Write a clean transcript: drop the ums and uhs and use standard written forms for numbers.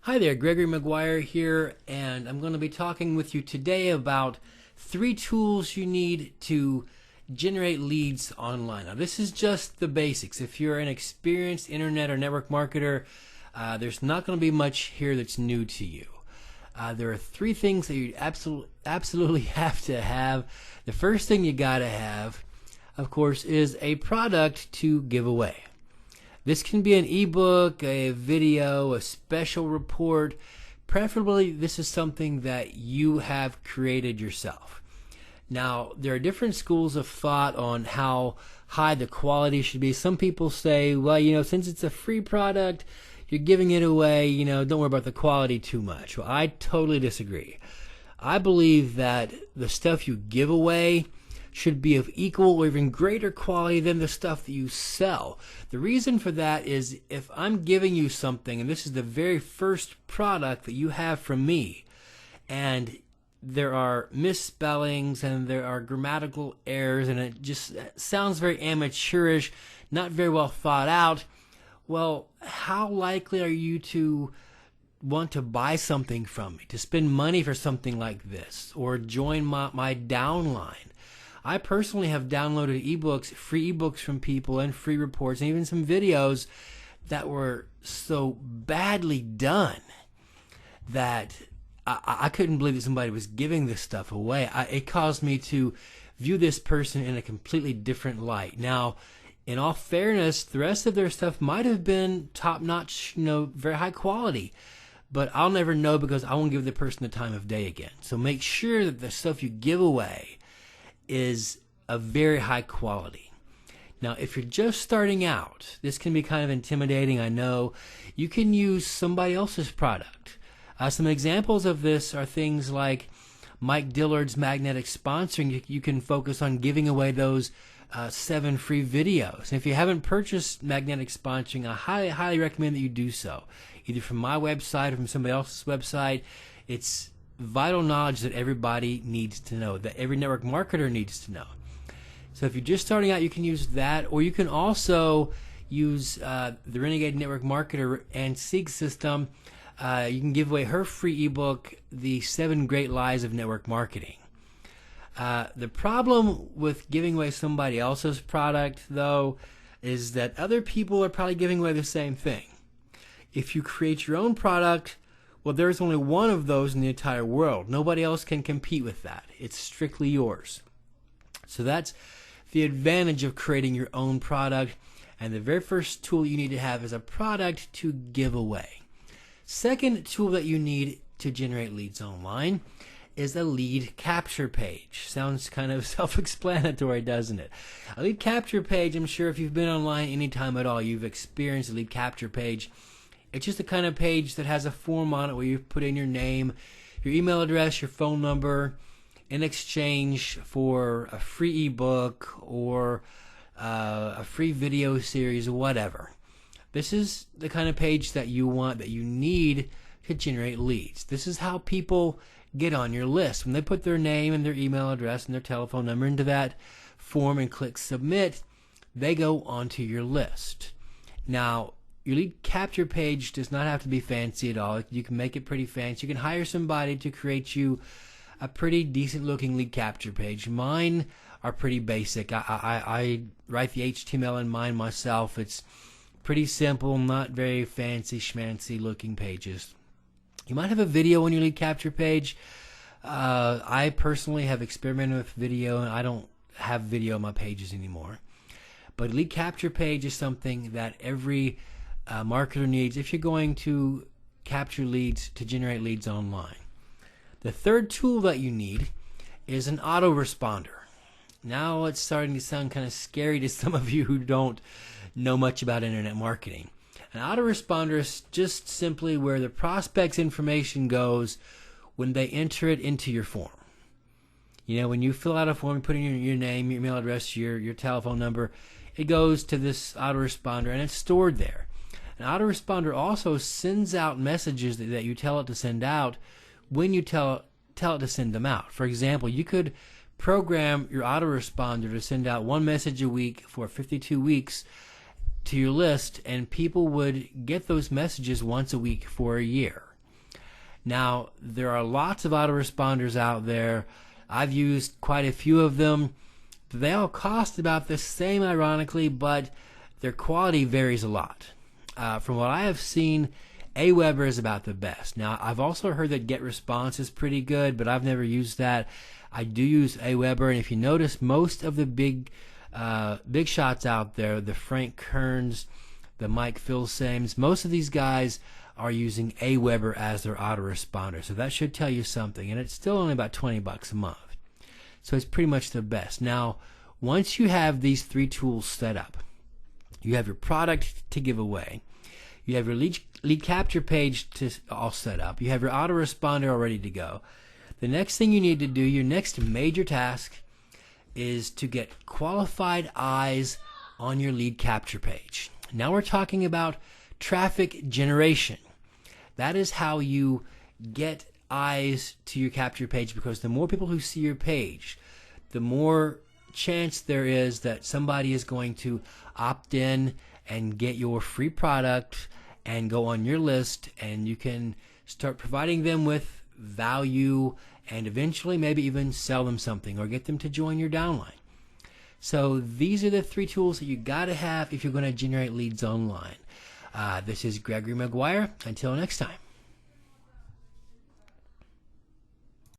Hi there, Gregory McGuire here, and I'm going to be talking with you today about 3 tools you need to generate leads online. Now, this is just the basics. If you're an experienced internet or network marketer, there's not going to be much here that's new to you. There are 3 things that you absolutely have to have. The first thing you got to have, of course, is a product to give away. This can be an ebook, a video, a special report. Preferably, this is something that you have created yourself. Now, there are different schools of thought on how high the quality should be. Some people say, well, since it's a free product, you're giving it away, don't worry about the quality too much. Well, I totally disagree. I believe that the stuff you give away should be of equal or even greater quality than the stuff that you sell. The reason for that is if I'm giving you something, and this is the very first product that you have from me, and there are misspellings and there are grammatical errors and it just sounds very amateurish, not very well thought out, well, how likely are you to want to buy something from me, to spend money for something like this, or join my downline? I personally have downloaded ebooks, free ebooks from people, and free reports, and even some videos that were so badly done that I couldn't believe that somebody was giving this stuff away. It caused me to view this person in a completely different light. Now, in all fairness, the rest of their stuff might have been top-notch, very high quality, but I'll never know because I won't give the person the time of day again. So make sure that the stuff you give away is of very high quality. Now, if you're just starting out, this can be kind of intimidating, I know. You can use somebody else's product. Some examples of this are things like Mike Dillard's magnetic sponsoring. You can focus on giving away those 7 free videos. And if you haven't purchased magnetic sponsoring, I highly, highly recommend that you do so, either from my website or from somebody else's website. It's vital knowledge that everybody needs to know, that every network marketer needs to know. So if you're just starting out, you can use that, or you can also use the Renegade Network Marketer and Seek system. You can give away her free ebook, The 7 Great Lies of Network Marketing. The problem with giving away somebody else's product, though, is that other people are probably giving away the same thing. If you create your own product, well, there's only one of those in the entire world. Nobody else can compete with that. It's strictly yours. So that's the advantage of creating your own product. And the very first tool you need to have is a product to give away. Second tool that you need to generate leads online is a lead capture page. Sounds kind of self-explanatory, doesn't it? A lead capture page, I'm sure if you've been online any time at all, you've experienced a lead capture page. It's just the kind of page that has a form on it where you put in your name, your email address, your phone number, in exchange for a free ebook or a free video series or whatever. This is the kind of page that you want, that you need to generate leads. This is how people get on your list. When they put their name and their email address and their telephone number into that form and click submit, they go onto your list. Now, your lead capture page does not have to be fancy at all. You can make it pretty fancy. You can hire somebody to create you a pretty decent looking lead capture page. Mine are pretty basic. I write the HTML in mine myself. It's pretty simple, not very fancy schmancy looking pages. You might have a video on your lead capture page. I personally have experimented with video, and I don't have video on my pages anymore. But lead capture page is something that every marketer needs if you're going to capture leads, to generate leads online. The third tool that you need is an autoresponder. Now it's starting to sound kind of scary to some of you who don't know much about internet marketing. An autoresponder is just simply where the prospect's information goes when they enter it into your form. When you fill out a form, you put in your name, your email address, your telephone number, it goes to this autoresponder and it's stored there. An autoresponder also sends out messages that you tell it to send out when you tell it to send them out. For example, you could program your autoresponder to send out 1 message a week for 52 weeks to your list, and people would get those messages once a week for a year. Now, there are lots of autoresponders out there. I've used quite a few of them. They all cost about the same, ironically, but their quality varies a lot. From what I have seen, Aweber is about the best. Now, I've also heard that GetResponse is pretty good, but I've never used that. I do use Aweber, and if you notice, most of the big shots out there, the Frank Kerns, the Mike Filsames, most of these guys are using Aweber as their autoresponder. So that should tell you something, and it's still only about $20 a month. So it's pretty much the best. Now, once you have these 3 tools set up, you have your product to give away, you have your lead capture page all set up, you have your autoresponder all ready to go. The next thing you need to do, your next major task, is to get qualified eyes on your lead capture page. Now we're talking about traffic generation. That is how you get eyes to your capture page, because the more people who see your page, the more chance there is that somebody is going to opt in and get your free product and go on your list, and you can start providing them with value and eventually maybe even sell them something or get them to join your downline. So these are the 3 tools that you got to have if you're going to generate leads online. This is Gregory McGuire. Until next time.